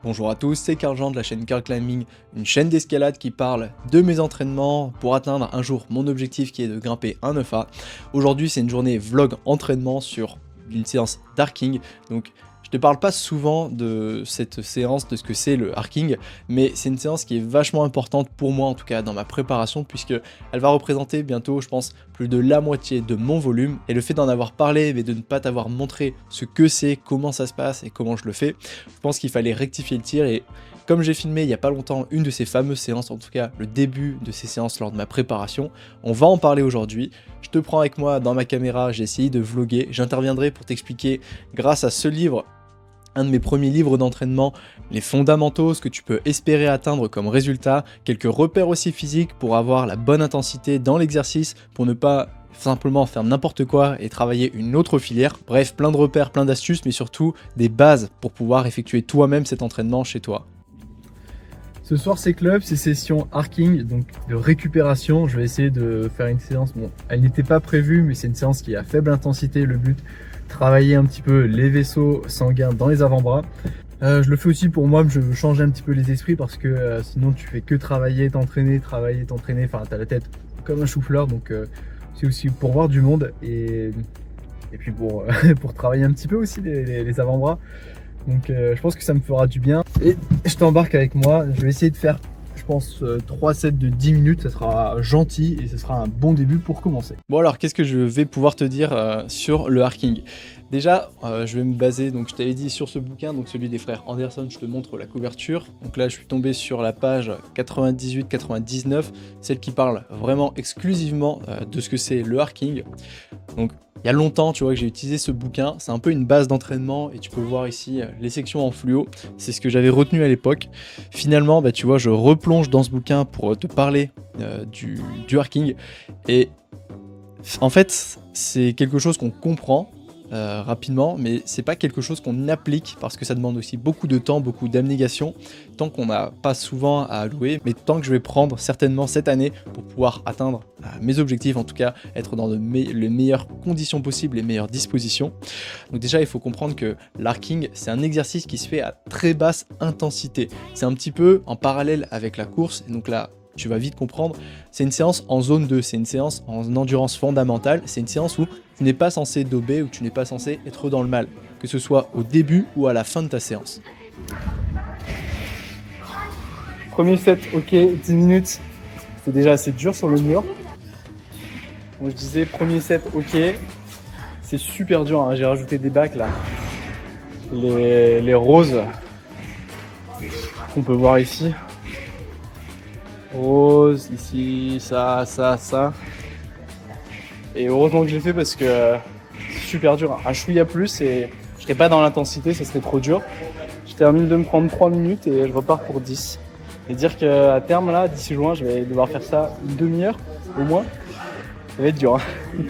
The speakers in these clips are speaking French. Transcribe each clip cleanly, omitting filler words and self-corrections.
Bonjour à tous, c'est Karl Jean de la chaîne Karl Climbing, une chaîne d'escalade qui parle de mes entraînements pour atteindre un jour mon objectif qui est de grimper un 9A. Aujourd'hui c'est une journée vlog entraînement sur une séance d'arcing, donc je te parle pas souvent de cette séance, de ce que c'est le arcing, mais c'est une séance qui est vachement importante pour moi en tout cas dans ma préparation puisque elle va représenter bientôt je pense plus de la moitié de mon volume et le fait d'en avoir parlé mais de ne pas t'avoir montré ce que c'est, comment ça se passe et comment je le fais, je pense qu'il fallait rectifier le tir et comme j'ai filmé il n'y a pas longtemps une de ces fameuses séances, en tout cas le début de ces séances lors de ma préparation, on va en parler aujourd'hui. Je te prends avec moi dans ma caméra, j'ai essayé de vlogger, j'interviendrai pour t'expliquer grâce à ce livre, un de mes premiers livres d'entraînement, les fondamentaux, ce que tu peux espérer atteindre comme résultat, quelques repères aussi physiques pour avoir la bonne intensité dans l'exercice, pour ne pas simplement faire n'importe quoi et travailler une autre filière. Bref, plein de repères, plein d'astuces, mais surtout des bases pour pouvoir effectuer toi-même cet entraînement chez toi. Ce soir c'est club, c'est session arcing, donc de récupération. Je vais essayer de faire une séance, bon elle n'était pas prévue mais c'est une séance qui est à faible intensité, le but travailler un petit peu les vaisseaux sanguins dans les avant-bras. Je le fais aussi pour moi, je veux changer un petit peu les esprits parce que sinon tu fais que travailler, t'entraîner, enfin t'as la tête comme un chou-fleur, donc c'est aussi pour voir du monde et puis pour, pour travailler un petit peu aussi les avant-bras. Donc je pense que ça me fera du bien et je t'embarque avec moi, je vais essayer de faire je pense 3 sets de 10 minutes, ça sera gentil et ce sera un bon début pour commencer. Bon alors qu'est-ce que je vais pouvoir te dire sur le arcing? Déjà je vais me baser, donc je t'avais dit sur ce bouquin, donc celui des frères Anderson, je te montre la couverture. Donc là je suis tombé sur la page 98-99, celle qui parle vraiment exclusivement de ce que c'est le arcing. Donc il y a longtemps, tu vois, que j'ai utilisé ce bouquin, c'est un peu une base d'entraînement et tu peux voir ici les sections en fluo, c'est ce que j'avais retenu à l'époque. Finalement, bah, tu vois, je replonge dans ce bouquin pour te parler du arcing et en fait, c'est quelque chose qu'on comprend rapidement, mais c'est pas quelque chose qu'on applique parce que ça demande aussi beaucoup de temps, beaucoup d'abnégation, tant qu'on n'a pas souvent à allouer, mais tant que je vais prendre certainement cette année pour pouvoir atteindre mes objectifs, en tout cas être dans les meilleures conditions possibles, les meilleures dispositions. Donc déjà il faut comprendre que l'arcing c'est un exercice qui se fait à très basse intensité, c'est un petit peu en parallèle avec la course, et donc là tu vas vite comprendre, c'est une séance en zone 2, c'est une séance en endurance fondamentale, c'est une séance où tu n'es pas censé dober, ou tu n'es pas censé être dans le mal, que ce soit au début ou à la fin de ta séance. Premier set, ok, 10 minutes, c'est déjà assez dur sur le mur. Donc je disais premier set, ok, c'est super dur, hein. J'ai rajouté des bacs là, les roses qu'on peut voir ici. Rose, ici, ça. Et heureusement que je l'ai fait parce que c'est super dur. Un chouïa plus et je serais pas dans l'intensité, ça serait trop dur. Je termine de me prendre 3 minutes et je repars pour 10. Et dire qu'à terme, là, d'ici juin, je vais devoir faire ça une demi-heure au moins. Ça va être dur. Hein.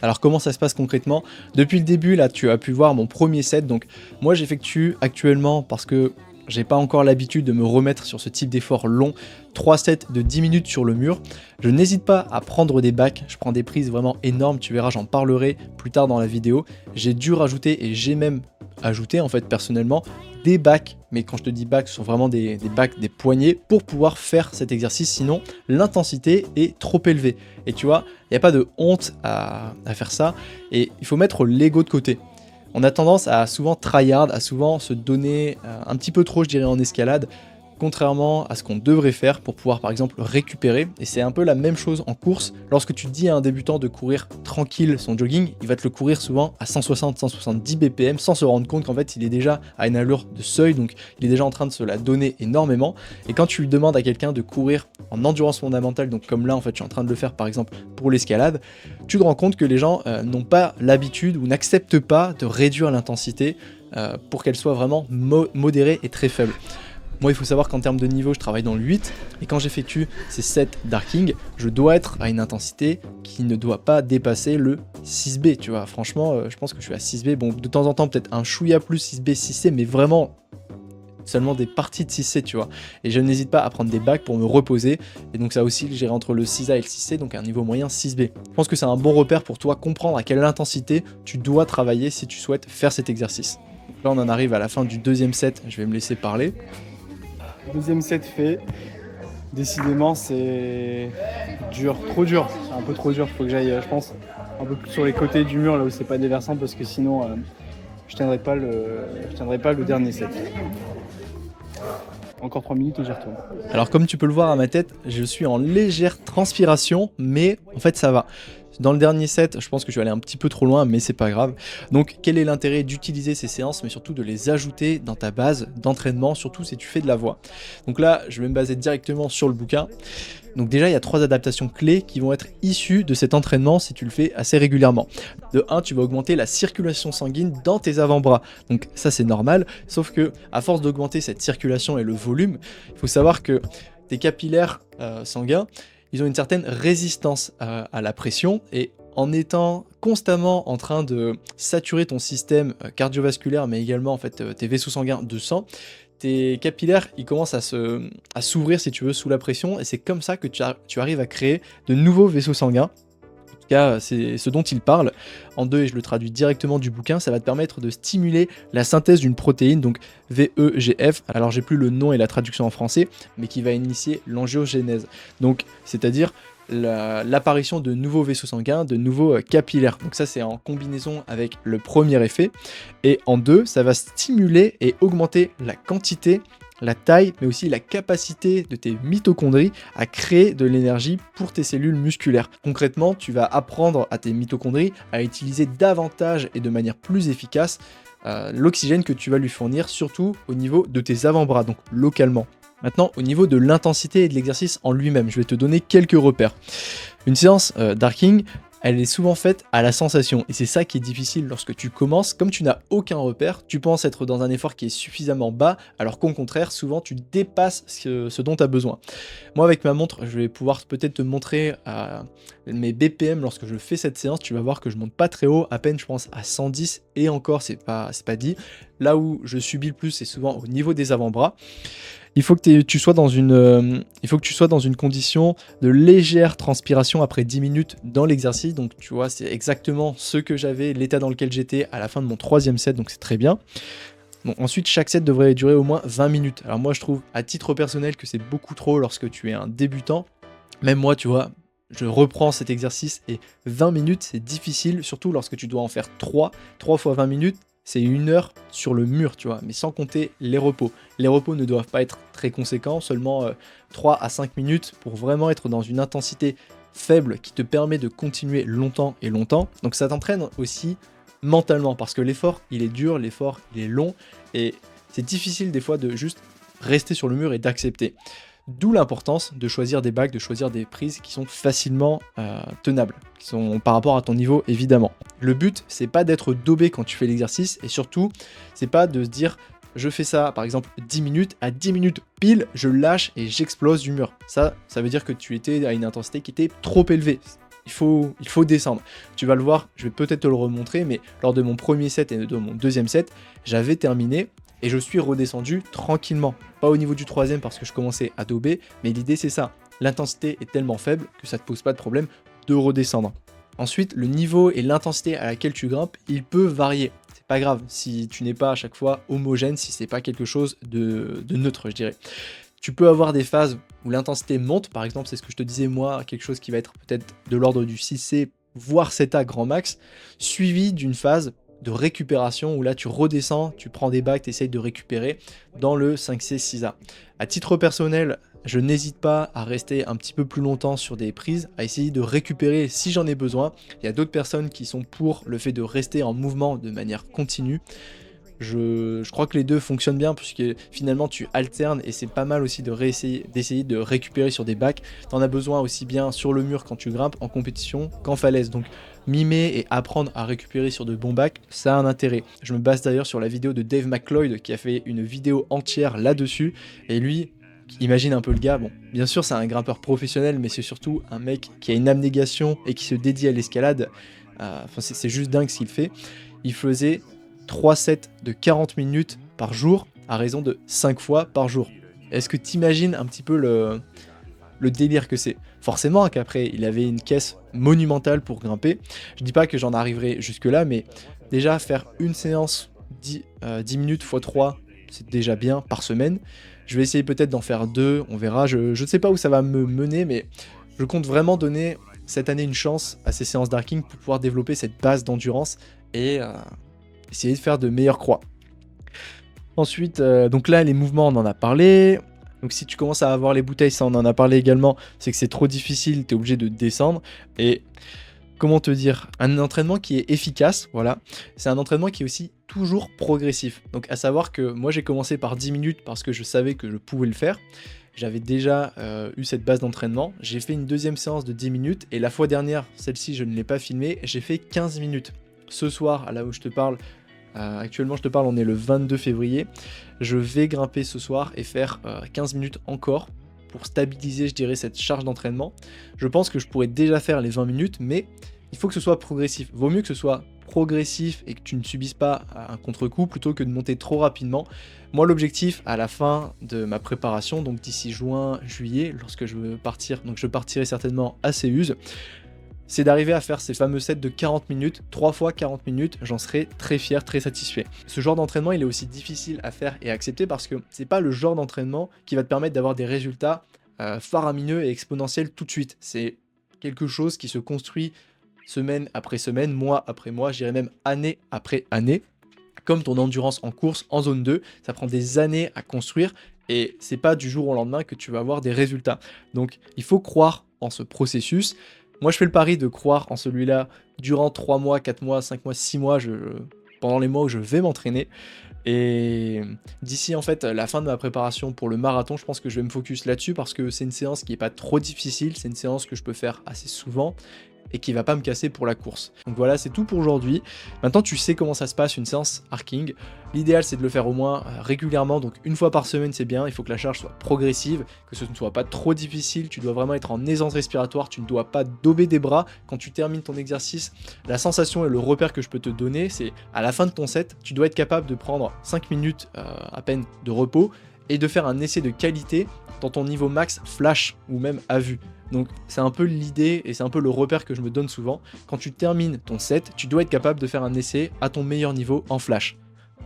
Alors comment ça se passe concrètement? Depuis le début, là, tu as pu voir mon premier set. Donc moi, j'effectue actuellement parce que j'ai pas encore l'habitude de me remettre sur ce type d'effort long, 3 sets de 10 minutes sur le mur. Je n'hésite pas à prendre des bacs, je prends des prises vraiment énormes, tu verras, j'en parlerai plus tard dans la vidéo. J'ai dû rajouter et j'ai même ajouté en fait personnellement des bacs, mais quand je te dis bacs, ce sont vraiment des bacs, des poignées pour pouvoir faire cet exercice, sinon l'intensité est trop élevée. Et tu vois, il n'y a pas de honte à faire ça et il faut mettre l'ego de côté. On a tendance à souvent tryhard, à souvent se donner un petit peu trop, je dirais, en escalade, contrairement à ce qu'on devrait faire pour pouvoir par exemple récupérer. Et c'est un peu la même chose en course. Lorsque tu dis à un débutant de courir tranquille son jogging, il va te le courir souvent à 160-170 BPM sans se rendre compte qu'en fait il est déjà à une allure de seuil, donc il est déjà en train de se la donner énormément. Et quand tu lui demandes à quelqu'un de courir en endurance fondamentale, donc comme là en fait je suis en train de le faire par exemple pour l'escalade, tu te rends compte que les gens n'ont pas l'habitude ou n'acceptent pas de réduire l'intensité pour qu'elle soit vraiment modérée et très faible. Moi, il faut savoir qu'en termes de niveau, je travaille dans le 8 et quand j'effectue ces sets d'arcing, je dois être à une intensité qui ne doit pas dépasser le 6B, tu vois. Franchement, je pense que je suis à 6B. Bon, de temps en temps, peut-être un chouïa plus 6B, 6C, mais vraiment seulement des parties de 6C, tu vois. Et je n'hésite pas à prendre des bacs pour me reposer. Et donc ça aussi, j'irai entre le 6A et le 6C, donc un niveau moyen 6B. Je pense que c'est un bon repère pour toi, comprendre à quelle intensité tu dois travailler si tu souhaites faire cet exercice. Donc là, on en arrive à la fin du deuxième set, je vais me laisser parler. Deuxième set fait. Décidément, c'est dur, trop dur. C'est un peu trop dur. Il faut que j'aille, je pense, un peu plus sur les côtés du mur, là où c'est pas déversant, parce que sinon, je tiendrai pas le dernier set. Encore 3 minutes et j'y retourne. Alors comme tu peux le voir à ma tête, je suis en légère transpiration, mais en fait ça va. Dans le dernier set, je pense que je vais aller un petit peu trop loin, mais c'est pas grave. Donc quel est l'intérêt d'utiliser ces séances, mais surtout de les ajouter dans ta base d'entraînement, surtout si tu fais de la voix. Donc là, je vais me baser directement sur le bouquin. Donc déjà, il y a 3 adaptations clés qui vont être issues de cet entraînement si tu le fais assez régulièrement. De 1, tu vas augmenter la circulation sanguine dans tes avant-bras. Donc ça, c'est normal, sauf que à force d'augmenter cette circulation et le volume, il faut savoir que tes capillaires sanguins, ils ont une certaine résistance à la pression et en étant constamment en train de saturer ton système cardiovasculaire, mais également en fait tes vaisseaux sanguins de sang, tes capillaires ils commencent à s'ouvrir si tu veux sous la pression et c'est comme ça que tu arrives à créer de nouveaux vaisseaux sanguins. En tout cas, c'est ce dont il parle. En 2, et je le traduis directement du bouquin, ça va te permettre de stimuler la synthèse d'une protéine, donc VEGF. Alors, j'ai plus le nom et la traduction en français, mais qui va initier l'angiogénèse. Donc, c'est-à-dire l'apparition de nouveaux vaisseaux sanguins, de nouveaux capillaires. Donc ça, c'est en combinaison avec le premier effet. Et en 2, ça va stimuler et augmenter la quantité, la taille, mais aussi la capacité de tes mitochondries à créer de l'énergie pour tes cellules musculaires. Concrètement, tu vas apprendre à tes mitochondries à utiliser davantage et de manière plus efficace l'oxygène que tu vas lui fournir, surtout au niveau de tes avant-bras, donc localement. Maintenant, au niveau de l'intensité et de l'exercice en lui-même, je vais te donner quelques repères. Une séance d'arcing, elle est souvent faite à la sensation. Et c'est ça qui est difficile lorsque tu commences. Comme tu n'as aucun repère, tu penses être dans un effort qui est suffisamment bas, alors qu'au contraire, souvent, tu dépasses ce dont tu as besoin. Moi, avec ma montre, je vais pouvoir peut-être te montrer mes BPM lorsque je fais cette séance. Tu vas voir que je monte pas très haut, à peine, je pense, à 110. Et encore, c'est pas dit. Là où je subis le plus, c'est souvent au niveau des avant-bras. Il faut que tu sois dans une condition de légère transpiration après 10 minutes dans l'exercice. Donc tu vois, c'est exactement ce que j'avais, l'état dans lequel j'étais à la fin de mon 3e set, donc c'est très bien. Bon, ensuite, chaque set devrait durer au moins 20 minutes. Alors moi, je trouve à titre personnel que c'est beaucoup trop lorsque tu es un débutant. Même moi, tu vois, je reprends cet exercice et 20 minutes, c'est difficile, surtout lorsque tu dois en faire 3 fois 20 minutes. C'est 1 heure sur le mur, tu vois, mais sans compter les repos. Les repos ne doivent pas être très conséquents, seulement 3 à 5 minutes pour vraiment être dans une intensité faible qui te permet de continuer longtemps et longtemps. Donc ça t'entraîne aussi mentalement, parce que l'effort, il est dur, l'effort, il est long, et c'est difficile des fois de juste rester sur le mur et d'accepter. D'où l'importance de choisir des bacs, de choisir des prises qui sont facilement tenables, qui sont par rapport à ton niveau évidemment. Le but, c'est pas d'être daubé quand tu fais l'exercice, et surtout, c'est pas de se dire je fais ça par exemple 10 minutes, à 10 minutes pile, je lâche et j'explose du mur. Ça veut dire que tu étais à une intensité qui était trop élevée. Il faut descendre. Tu vas le voir, je vais peut-être te le remontrer, mais lors de mon premier set et de mon 2e set, j'avais terminé et je suis redescendu tranquillement. Pas au niveau du 3e parce que je commençais à dauber, mais l'idée c'est ça. L'intensité est tellement faible que ça ne te pose pas de problème de redescendre. Ensuite, le niveau et l'intensité à laquelle tu grimpes, il peut varier. C'est pas grave si tu n'es pas à chaque fois homogène, si c'est pas quelque chose de neutre, je dirais. Tu peux avoir des phases où l'intensité monte, par exemple, c'est ce que je te disais moi, quelque chose qui va être peut-être de l'ordre du 6C, voire 7A grand max, suivi d'une phase de récupération où là tu redescends, tu prends des bacs, tu essayes de récupérer dans le 5C, 6A. À titre personnel, je n'hésite pas à rester un petit peu plus longtemps sur des prises, à essayer de récupérer si j'en ai besoin. Il y a d'autres personnes qui sont pour le fait de rester en mouvement de manière continue. Je crois que les deux fonctionnent bien puisque finalement tu alternes et c'est pas mal aussi d'essayer de récupérer sur des bacs. T'en as besoin aussi bien sur le mur quand tu grimpes en compétition qu'en falaise. Donc mimer et apprendre à récupérer sur de bons bacs, ça a un intérêt. Je me base d'ailleurs sur la vidéo de Dave McLeod qui a fait une vidéo entière là-dessus. Et lui, imagine un peu le gars, bon, bien sûr c'est un grimpeur professionnel, mais c'est surtout un mec qui a une abnégation et qui se dédie à l'escalade. C'est juste dingue ce qu'il fait. Il faisait 3 sets de 40 minutes par jour à raison de 5 fois par jour. Est-ce que tu imagines un petit peu le délire que c'est? Forcément qu'après il avait une caisse monumentale pour grimper. Je dis pas que j'en arriverai jusque là, mais déjà faire une séance 10 minutes x 3, c'est déjà bien par semaine. Je vais essayer peut-être d'en faire 2, on verra. Je ne sais pas où ça va me mener, mais je compte vraiment donner cette année une chance à ces séances d'arcing pour pouvoir développer cette base d'endurance et essayer de faire de meilleures croix. Ensuite, donc là, les mouvements, on en a parlé. Donc si tu commences à avoir les bouteilles, ça on en a parlé également, c'est que c'est trop difficile, tu es obligé de descendre. Et comment te dire, un entraînement qui est efficace, voilà, c'est un entraînement qui est aussi toujours progressif. Donc à savoir que moi j'ai commencé par 10 minutes parce que je savais que je pouvais le faire. J'avais déjà eu cette base d'entraînement. J'ai fait une deuxième séance de 10 minutes et la fois dernière, celle-ci je ne l'ai pas filmée, j'ai fait 15 minutes. Ce soir, là où je te parle, actuellement je te parle, on est le 22 février. Je vais grimper ce soir et faire 15 minutes encore pour stabiliser, je dirais, cette charge d'entraînement. Je pense que je pourrais déjà faire les 20 minutes, mais il faut que ce soit progressif. Vaut mieux que ce soit progressif et que tu ne subisses pas un contre-coup plutôt que de monter trop rapidement. Moi, l'objectif à la fin de ma préparation, donc d'ici juin, juillet, lorsque je veux partir, donc je partirai certainement à Séuse, c'est d'arriver à faire ces fameux sets de 40 minutes, 3 fois 40 minutes, j'en serai très fier, très satisfait. Ce genre d'entraînement, il est aussi difficile à faire et à accepter parce que c'est pas le genre d'entraînement qui va te permettre d'avoir des résultats faramineux et exponentiels tout de suite. C'est quelque chose qui se construit semaine après semaine, mois après mois, je dirais même année après année. Comme ton endurance en course, en zone 2, ça prend des années à construire et c'est pas du jour au lendemain que tu vas avoir des résultats. Donc il faut croire en ce processus. Moi, je fais le pari de croire en celui-là durant 3 mois, 4 mois, 5 mois, 6 mois, pendant les mois où je vais m'entraîner. Et d'ici en fait la fin de ma préparation pour le marathon, je pense que je vais me focus là-dessus parce que c'est une séance qui n'est pas trop difficile, c'est une séance que je peux faire assez souvent et qui va pas me casser pour la course. Donc voilà, c'est tout pour aujourd'hui. Maintenant, tu sais comment ça se passe une séance arcing. L'idéal, c'est de le faire au moins régulièrement, donc une fois par semaine, c'est bien. Il faut que la charge soit progressive, que ce ne soit pas trop difficile. Tu dois vraiment être en aisance respiratoire, tu ne dois pas dober des bras. Quand tu termines ton exercice, la sensation et le repère que je peux te donner, c'est à la fin de ton set, tu dois être capable de prendre 5 minutes à peine de repos et de faire un essai de qualité dans ton niveau max flash ou même à vue. Donc c'est un peu l'idée et c'est un peu le repère que je me donne souvent. Quand tu termines ton set, tu dois être capable de faire un essai à ton meilleur niveau en flash.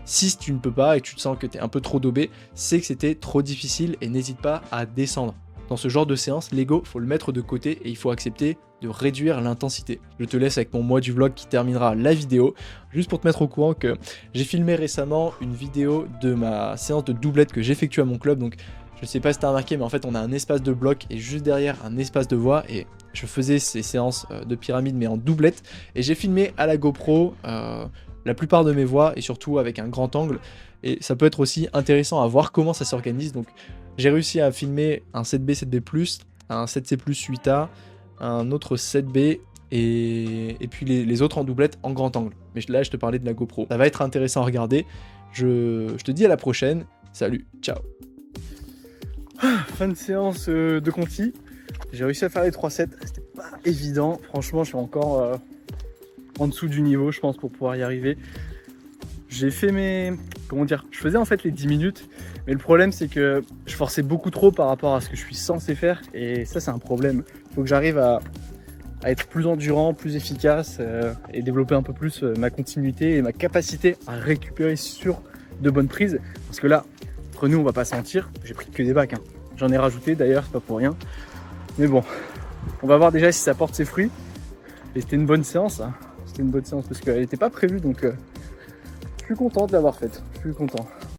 Si tu ne peux pas et que tu te sens que tu es un peu trop daubé, c'est que c'était trop difficile et n'hésite pas à descendre. Dans ce genre de séance, l'ego, faut le mettre de côté et il faut accepter de réduire l'intensité. Je te laisse avec mon moi du vlog qui terminera la vidéo. Juste pour te mettre au courant que j'ai filmé récemment une vidéo de ma séance de doublette que j'effectue à mon club. Donc je sais pas si t'as remarqué, mais en fait on a un espace de bloc et juste derrière un espace de voix et je faisais ces séances de pyramide mais en doublette et j'ai filmé à la GoPro la plupart de mes voix et surtout avec un grand angle et ça peut être aussi intéressant à voir comment ça s'organise. Donc j'ai réussi à filmer un 7B, 7B+, un 7C+, 8A, un autre 7B et puis les autres en doublette en grand angle. Mais là je te parlais de la GoPro. Ça va être intéressant à regarder. Je te dis à la prochaine. Salut, ciao. Fin de séance de Conti. J'ai réussi à faire les 3 sets. C'était pas évident. Franchement, je suis encore en dessous du niveau, je pense, pour pouvoir y arriver. J'ai fait mes... Comment dire? Je faisais en fait les 10 minutes. Mais le problème, c'est que je forçais beaucoup trop par rapport à ce que je suis censé faire. Et ça, c'est un problème. Il faut que j'arrive à être plus endurant, plus efficace et développer un peu plus ma continuité et ma capacité à récupérer sur de bonnes prises. Parce que là, entre nous, on va pas se mentir, j'ai pris que des bacs. Hein. J'en ai rajouté d'ailleurs, c'est pas pour rien. Mais bon, on va voir déjà si ça porte ses fruits. Et c'était une bonne séance. Hein. C'était une bonne séance parce qu'elle n'était pas prévue, donc je suis content de l'avoir faite. Je suis content.